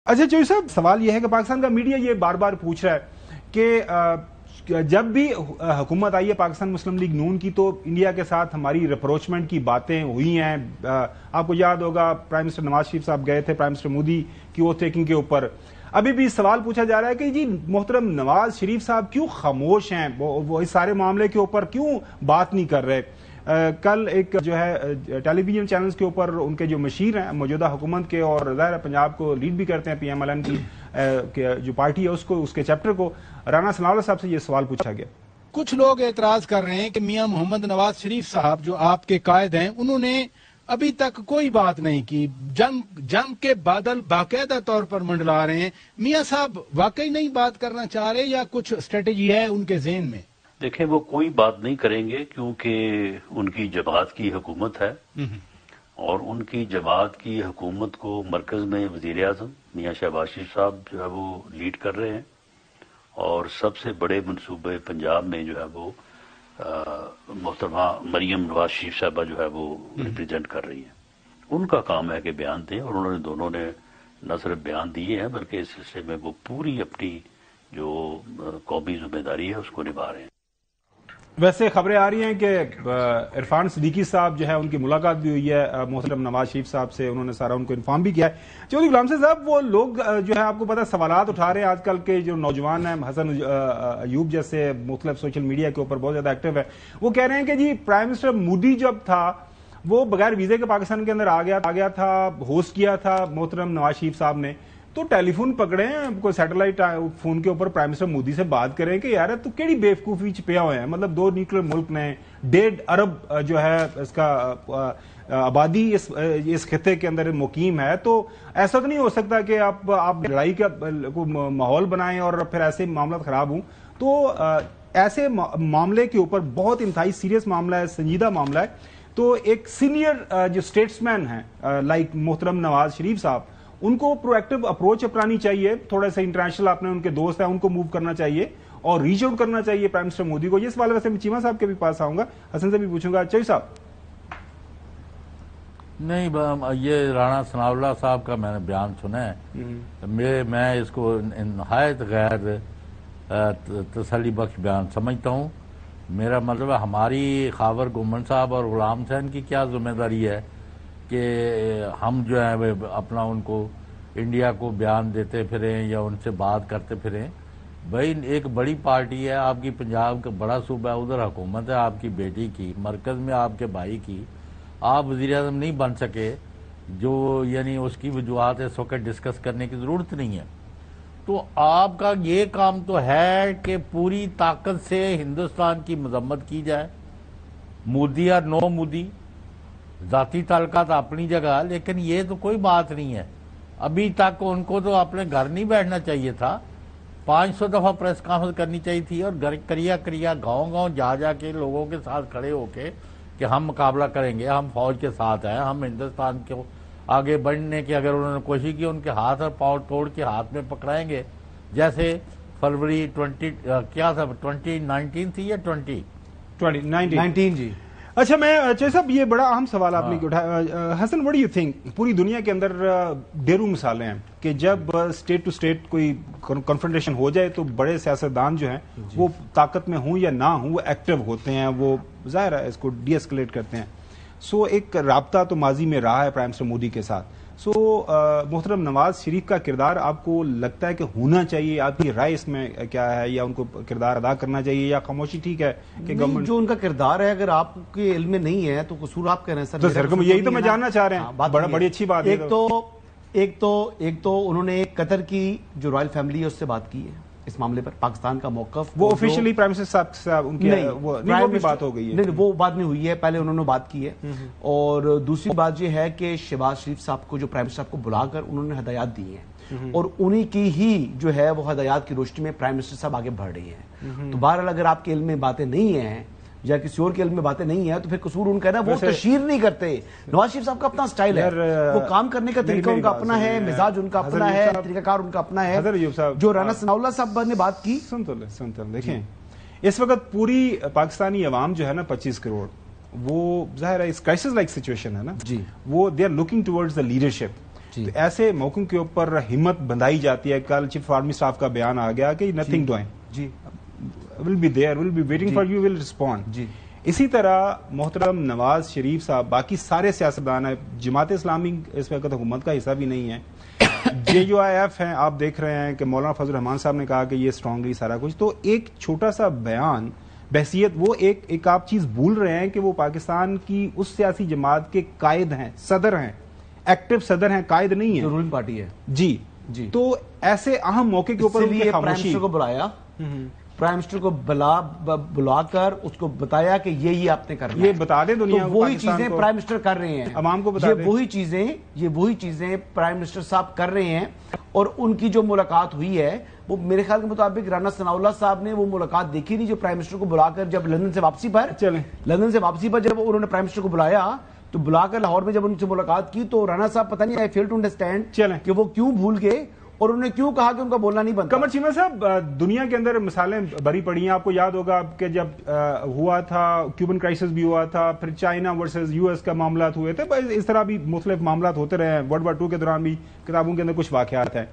اچھا چوہدری صاحب، سوال یہ ہے کہ پاکستان کا میڈیا یہ بار بار پوچھ رہا ہے کہ جب بھی حکومت آئی ہے پاکستان مسلم لیگ نون کی تو انڈیا کے ساتھ ہماری ریپروچمنٹ کی باتیں ہوئی ہیں. آپ کو یاد ہوگا پرائم منسٹر نواز شریف صاحب گئے تھے پرائم منسٹر مودی کی اوتھ ٹیکنگ کے اوپر. ابھی بھی سوال پوچھا جا رہا ہے کہ جی محترم نواز شریف صاحب کیوں خاموش ہیں، وہ اس سارے معاملے کے اوپر کیوں بات نہیں کر رہے. کل ایک جو ہے ٹیلی ویژن چینلز کے اوپر ان کے جو مشیر ہیں موجودہ حکومت کے اور ظاہر پنجاب کو لیڈ بھی کرتے ہیں پی ایم ایل این کی جو پارٹی ہے اس کے چیپٹر کو، رانا ثناءاللہ صاحب سے یہ سوال پوچھا گیا. کچھ لوگ اعتراض کر رہے ہیں کہ میاں محمد نواز شریف صاحب جو آپ کے قائد ہیں انہوں نے ابھی تک کوئی بات نہیں کی. جنگ کے بادل باقاعدہ طور پر منڈلا رہے ہیں. میاں صاحب واقعی نہیں بات کرنا چاہ رہے یا کچھ اسٹریٹجی ہے ان کے ذہن میں؟ دیکھیں، وہ کوئی بات نہیں کریں گے کیونکہ ان کی جماعت کی حکومت ہے اور ان کی جماعت کی حکومت کو مرکز میں وزیر اعظم میاں شہباز شریف صاحب جو ہے وہ لیڈ کر رہے ہیں اور سب سے بڑے منصوبے پنجاب میں جو ہے وہ محترمہ مریم نواز شریف صاحبہ جو ہے وہ ریپرزینٹ کر رہی ہیں. ان کا کام ہے کہ بیان دیں اور انہوں نے دونوں نے نہ صرف بیان دیے ہیں بلکہ اس سلسلے میں وہ پوری اپنی جو قومی ذمہ داری ہے اس کو نبھا رہے ہیں. ویسے خبریں آ رہی ہیں کہ عرفان صدیقی صاحب جو ہے ان کی ملاقات بھی ہوئی ہے محترم نواز شریف صاحب سے، انہوں نے سارا ان کو انفارم بھی کیا ہے. چودھری غلام صاحب، وہ لوگ جو ہے آپ کو پتا سوالات اٹھا رہے ہیں آج کل کے جو نوجوان ہیں، حسن ایوب جیسے مختلف سوشل میڈیا کے اوپر بہت زیادہ ایکٹیو ہے، وہ کہہ رہے ہیں کہ جی پرائم منسٹر مودی جب تھا وہ بغیر ویزے کے پاکستان کے اندر آ گیا تھا، ہوسٹ کیا تھا محترم نواز شریف صاحب نے، تو ٹیلی فون پکڑے ہیں کوئی سیٹلائٹ فون کے اوپر پرائم منسٹر مودی سے بات کریں کہ یار تو کیڑی بیوقوفی چ پیا ہوئے ہیں. مطلب 2 نیوکلیر ملک نے 1.5 ارب جو ہے اس کا آبادی اس خطے کے اندر مقیم ہے، تو ایسا تو نہیں ہو سکتا کہ آپ لڑائی کا ماحول بنائیں اور پھر ایسے معاملات خراب ہوں. تو ایسے معاملے کے اوپر بہت انتہائی سیریس معاملہ ہے، سنجیدہ معاملہ ہے. تو ایک سینئر جو اسٹیٹس مین ہیں لائک محترم نواز شریف صاحب، ان کو پرو ایکٹیو اپروچ اپنانی چاہیے. تھوڑا سا انٹرنیشنل آپ نے ان کے دوست ہیں ان کو موو کرنا چاہیے اور ریچ آؤٹ کرنا چاہیے پرائم منسٹر مودی کو. یہ سوال ویسے میں چیمہ صاحب کے بھی پاس آؤں گا، حسن سے بھی پوچھوں گا. چوہدری صاحب نہیں، یہ رانا ثناءاللہ صاحب کا میں نے بیان سنا ہے، میں اس کو نہایت غیر تسلی بخش بیان سمجھتا ہوں. میرا مطلب ہے ہماری خاور گومن صاحب اور غلام حسین کی کیا ذمہ داری ہے کہ ہم جو ہے اپنا ان کو انڈیا کو بیان دیتے پھریں یا ان سے بات کرتے پھریں. بھائی ایک بڑی پارٹی ہے آپ کی، پنجاب کا بڑا صوبہ ہے، ادھر حکومت ہے آپ کی بیٹی کی، مرکز میں آپ کے بھائی کی، آپ وزیر اعظم نہیں بن سکے، جو یعنی اس کی وجوہات اس وقت ڈسکس کرنے کی ضرورت نہیں ہے. تو آپ کا یہ کام تو ہے کہ پوری طاقت سے ہندوستان کی مذمت کی جائے، مودی اور نو مودی، ذاتی تعلقات اپنی جگہ، لیکن یہ تو کوئی بات نہیں ہے. ابھی تک ان کو تو اپنے گھر نہیں بیٹھنا چاہیے تھا، 500 دفعہ پریس کانفرنس کرنی چاہیے تھی اور کریا گاؤں جا کے لوگوں کے ساتھ کھڑے ہو کے کہ ہم مقابلہ کریں گے، ہم فوج کے ساتھ ہیں، ہم ہندوستان کو آگے بڑھنے کی اگر انہوں نے کوشش کی ان کے ہاتھ اور پاؤں توڑ کے ہاتھ میں پکڑائیں گے. جیسے فروری 2019 تھی یا 2019 جی. اچھا میں چوہدری صاحب یہ بڑا اہم سوال آپ نے اٹھایا. حسن، وٹ ڈو یو تھنک پوری دنیا کے اندر ڈھیروں مثالیں ہیں کہ جب اسٹیٹ ٹو اسٹیٹ کوئی کنفرنٹیشن ہو جائے تو بڑے سیاستدان جو ہیں وہ طاقت میں ہوں یا نہ ہوں وہ ایکٹیو ہوتے ہیں، وہ ظاہر ہے اس کو ڈی ایسکلیٹ کرتے ہیں. سو ایک رابطہ تو ماضی میں رہا ہے پرائم منسٹر مودی کے ساتھ. سو محترم نواز شریف کا کردار آپ کو لگتا ہے کہ ہونا چاہیے؟ آپ کی رائے اس میں کیا ہے؟ یا ان کو کردار ادا کرنا چاہیے یا خاموشی ٹھیک ہے کہ گورنمنٹ جو ان کا کردار ہے اگر آپ کے علم میں نہیں ہے تو قصور آپ کہہ رہے ہیں سر؟ یہی تو میں جاننا چاہ رہے ہیں، بڑی اچھی بات ہے. ایک تو انہوں نے قطر کی جو رائل فیملی ہے اس سے بات کی ہے اس معاملے پر، پاکستان کا موقف وہ آفیشلی پرائم منسٹر صاحب ان کی بات ہو گئی ہے؟ نہیں، وہ بعد میں ہوئی ہے، پہلے انہوں نے بات کی ہے. اور دوسری بات یہ ہے کہ شہباز شریف صاحب کو جو پرائم منسٹر صاحب کو بلا کر انہوں نے ہدایات دی ہیں اور انہی کی ہی جو ہے وہ ہدایات کی روشنی میں پرائم منسٹر صاحب آگے بڑھ رہی ہیں. تو بہرحال اگر آپ کے علم میں باتیں نہیں ہیں یا کسی اور کے علم میں باتیں نہیں ہیں تو پھر قصور ان کا ہے نا، وہ تشہیر نہیں کرتے. نواز شریف صاحب کا اپنا سٹائل ہے، وہ کام کرنے کا طریقہ ان کا اپنا ہے، مزاج ان کا اپنا ہے، طریقہ کار ان کا اپنا ہے. جو رانا ثناءاللہ صاحب نے بات کی، دیکھیں اس وقت پوری پاکستانی عوام جو ہے نا 25 کروڑ، وہ ظاہر ہے اس کرائسس لائک سچویشن ہے نا جی، وہ they are looking towards the leadership. تو ایسے موقعوں کے اوپر ہمت بندھائی جاتی ہے. کل چیف آرمی اسٹاف کا بیان آ گیا کہ نتھنگ ڈوئنگ, جی will be there, will be waiting for you, will respond. جی اسی طرح محترم نواز شریف صاحب, باقی سارے سیاستدان ہیں, جماعت اسلامی اس وقت حکومت کا حصہ بھی نہیں ہے, JUIF ہیں, آپ دیکھ رہے ہیں کہ مولانا فضل الرحمان صاحب نے کہا کہ یہ اسٹرانگلی سارا کچھ. تو ایک چھوٹا سا بیان بحثیت, وہ ایک آپ چیز بھول رہے ہیں کہ وہ پاکستان کی اس سیاسی جماعت کے قائد ہیں, صدر ہیں, ایکٹیو صدر ہیں, قائد نہیں ہیں, رولنگ پارٹی ہے. جی جی. تو ایسے اہم موقع کے اوپر پرائم منسٹر کو بلایا, پرائم منسٹر کو بلا کر اس کو بتایا کہ یہ آپ نے کرنا ہے. یہ بتا دیں دنیا کو, وہی چیزیں پرائم منسٹر کر رہے ہیں, عوام کو بتا دیں. یہ وہی چیزیں پرائم منسٹر صاحب کر رہے ہیں. اور ان کی جو ملاقات ہوئی ہے وہ میرے خیال کے مطابق رانا ثناء اللہ صاحب نے وہ ملاقات دیکھی نہیں, جو پرائم منسٹر کو بلا کر جب لندن سے واپسی پر جب انہوں نے پرائم منسٹر کو بلایا تو بلا کر لاہور میں جب ان سے ملاقات کی تو رانا صاحب پتہ نہیں, آئی فیل ٹو انڈرسٹینڈ کہ وہ کیوں بھول گئے اور انہوں نے کیوں کہا کہ ان کا بولنا نہیں بنتا. قمر چیمہ صاحب, دنیا کے اندر مثالیں بھری پڑی ہیں. آپ کو یاد ہوگا کہ جب ہوا تھا کیوبن کرائسس بھی ہوا تھا, پھر چائنا ورسز US کا معاملات ہوئے تھے, اس طرح بھی مختلف معاملات ہوتے رہے ہیں. ورلڈ وار 2 کے دوران بھی کتابوں کے اندر کچھ واقعات ہیں.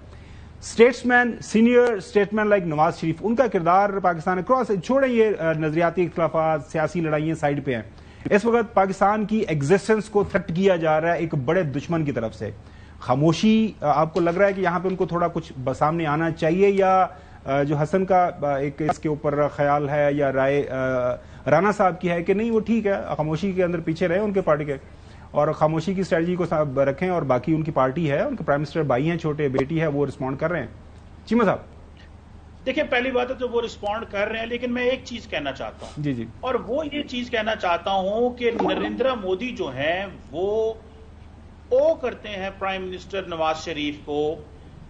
Senior statesman like Nawaz Sharif, ان کا کردار پاکستان کراس چھوڑیں, یہ نظریاتی اختلافات, سیاسی لڑائیاں سائڈ پہ ہیں. اس وقت پاکستان کی ایگزسٹنس کو تھرٹ کیا جا رہا ہے ایک بڑے دشمن کی طرف سے. خاموشی, آپ کو لگ رہا ہے کہ یہاں پہ ان کو تھوڑا کچھ سامنے آنا چاہیے, یا جو حسن کا ایک اس کے اوپر خیال ہے یا رائے رانا صاحب کی ہے کہ نہیں وہ ٹھیک ہے, خاموشی کے اندر پیچھے رہے ان کے پارٹی کے, اور خاموشی کی اسٹریٹجی کو رکھیں, اور باقی ان کی پارٹی ہے, ان کے پرائم منسٹر بھائی ہیں, چھوٹے بیٹی ہے, وہ رسپونڈ کر رہے ہیں. چیمہ صاحب دیکھیں, پہلی بات ہے تو وہ رسپونڈ کر رہے ہیں, لیکن میں ایک چیز کہنا چاہتا ہوں, جی جی, اور وہ یہ چیز کہنا چاہتا ہوں کہ نریندر مودی جو ہیں وہ او کرتے ہیں پرائم منسٹر نواز شریف کو,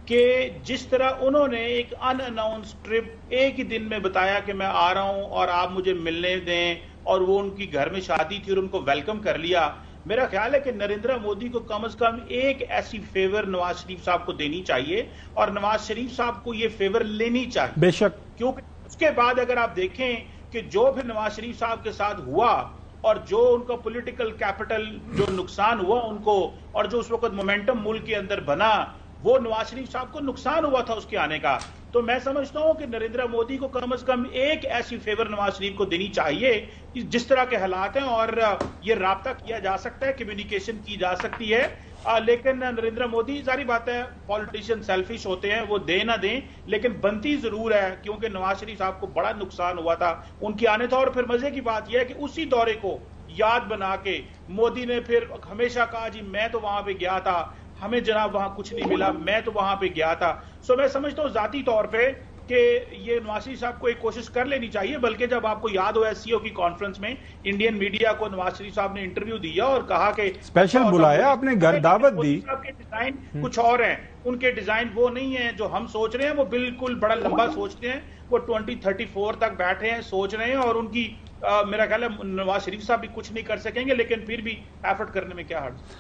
کہ جس طرح انہوں نے ایک ان اناؤنس ٹرپ ایک ہی دن میں بتایا کہ میں آ رہا ہوں اور آپ مجھے ملنے دیں, اور وہ ان کی گھر میں شادی تھی اور ان کو ویلکم کر لیا. میرا خیال ہے کہ نریندر مودی کو کم از کم ایک ایسی فیور نواز شریف صاحب کو دینی چاہیے, اور نواز شریف صاحب کو یہ فیور لینی چاہیے. بے شک, کیونکہ اس کے بعد اگر آپ دیکھیں کہ جو پھر نواز شریف صاحب کے ساتھ ہوا, اور جو ان کا پولیٹیکل کیپٹل جو نقصان ہوا ان کو, اور جو اس وقت مومنٹم ملک کے اندر بنا, وہ نواز شریف صاحب کو نقصان ہوا تھا اس کے آنے کا. تو میں سمجھتا ہوں کہ نریندر مودی کو کم از کم ایک ایسی فیور نواز شریف کو دینی چاہیے جس طرح کے حالات ہیں, اور یہ رابطہ کیا جا سکتا ہے, کمیونیکیشن کی جا سکتی ہے. لیکن نریندر مودی, ظاہری بات ہے پولیٹیشین سیلفش ہوتے ہیں, وہ دیں نہ دیں, لیکن بنتی ضرور ہے, کیونکہ نواز شریف صاحب کو بڑا نقصان ہوا تھا ان کے آنے تھا. اور پھر مزے کی بات یہ ہے کہ اسی دورے کو یاد بنا کے مودی نے پھر ہمیشہ کہا جی میں تو وہاں پہ گیا تھا, ہمیں جناب وہاں کچھ نہیں ملا, میں تو وہاں پہ گیا تھا. سو میں سمجھتا ہوں ذاتی طور پہ کہ یہ نواز شریف صاحب کو ایک کوشش کر لینی چاہیے. بلکہ جب آپ کو یاد ہو SCO کی کانفرنس میں انڈین میڈیا کو نواز شریف صاحب نے انٹرویو دیا اور کہا کہ اسپیشل بلایا, آپ نے گھر دعوت دی. صاحب کے ڈیزائن کچھ اور ہیں, ان کے ڈیزائن وہ نہیں ہیں جو ہم سوچ رہے ہیں, وہ بالکل بڑا لمبا سوچتے ہیں, وہ 2034 تک بیٹھے ہیں, سوچ رہے ہیں, اور ان کی میرا خیال ہے نواز شریف صاحب بھی کچھ نہیں کر سکیں گے, لیکن پھر بھی ایفرٹ کرنے میں کیا حرج.